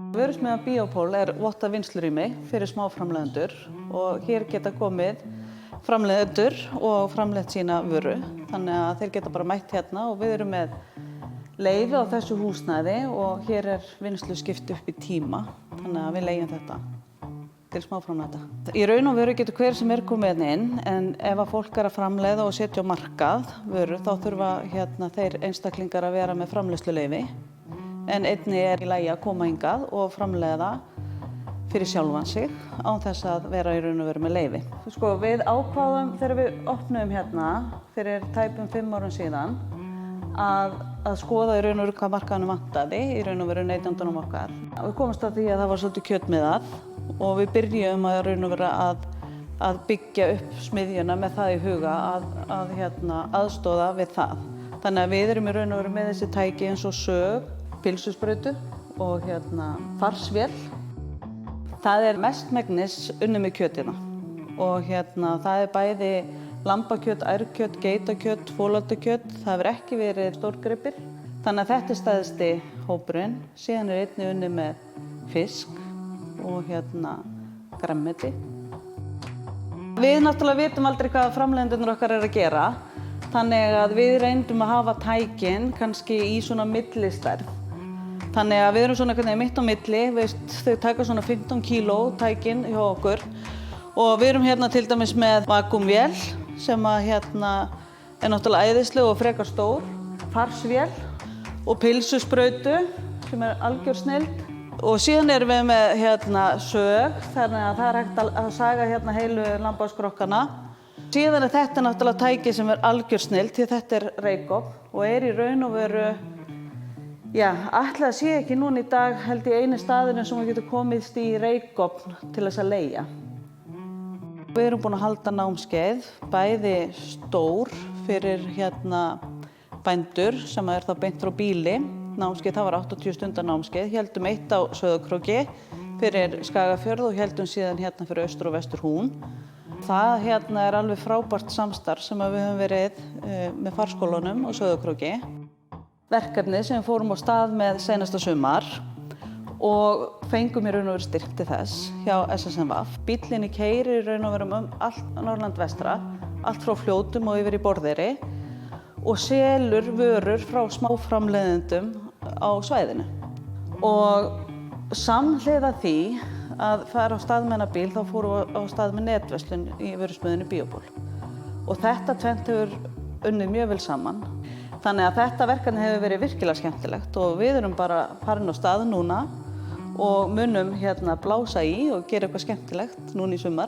Vörusmiðjan Biopol vottað vinnslurými fyrir smáframleiðendur og hér geta komið framleiðendur og framleitt sína vöru. Þannig að þeir geta bara mætt hérna og við erum með leyfi á þessu húsnæði og hér vinnslu skipt upp í tíma. Þannig að við leigjum þetta til smáframleiðenda. Í raun og veru getur hver sem komið inn, en ef að fólk að framleiða og setja á markað vöru, þá þurfa þeir einstaklingar að vera með framleiðsluleyfi. En einnig í lagi að koma hingað og framleiða fyrir sjálfan sig án þess að vera í raun og veru með leyfi. Sko, við ákváðum þegar við opnuðum hérna fyrir tæpum 5 árum síðan að skoða í raun og veru hvað markaðnum vantaði, í raun og veru neytendunum okkar. Við komumst að því að það var svolítið kjötmiðað og við byrjuðum að raun og veru að byggja upp smiðjuna með það í huga að aðstoða við það. Þannig að við erum í raun og veru með þessi tæki eins og sög, pylsusprautu og farsvél. Það mestmegnis unnið með kjötina og það bæði lambakjöt, ærkjöt, geitakjöt, folaldarkjöt. Það hefur ekki verið stórgripir. Þannig að þetta stærsti hópurinn. Síðan einnig unnið með fisk og grænmeti. Við náttúrulega vitum aldrei hvað framleiðendurnir okkar að gera. Þannig að við reyndum að hafa tækin kannski í svona millistærð. Þannig að við erum svona mitt á milli, þau taka svona 15 kíló tækin hjá okkur og við erum til dæmis með vakúmvél sem náttúrulega æðisleg og frekar stór, farsvél og pylsusprautu sem algjör snilld og síðan erum við með sög, þannig að það hægt að saga heilu lambakrokkana. Síðan þetta náttúrulega tæki sem algjör snilld því þetta reykofn og í raun og veru ætli það sé ekki núna í dag held ég eini staðurinn sem við getum komist í reykofn til þess að leigja. Við erum búin að halda námskeið, bæði stór fyrir bændur sem þá beint frá bíli. Námskeið, það var 80 stundar námskeið, héldum eitt á Sauðárkróki fyrir Skagafjörð og héldum síðan fyrir Austur- og Vestur-Hún. Það alveg frábært samstarf sem við höfum verið með farskólanum á Sauðárkróki. Verkefni sem við fórum á stað með seinasta sumar og fengum í raun og veru styrk til þess hjá SSNV. Bíllinn keyrir í raun og veru allt Norðurland vestra, allt frá Fljótum og yfir í Borðeyri og selur vörur frá smáframleiðendum á svæðinu. Og samhliða því að fara á stað með þennan bíl, þá fórum við á stað með netverslun í vörusmiðjunni Biopol. Og þetta tvennt hefur unnið mjög vel saman. Þannig að þetta verkefni hefur verið virkilega skemmtilegt og við erum bara farin á stað núna og munum blása í og gera eitthvað skemmtilegt núna í sumar.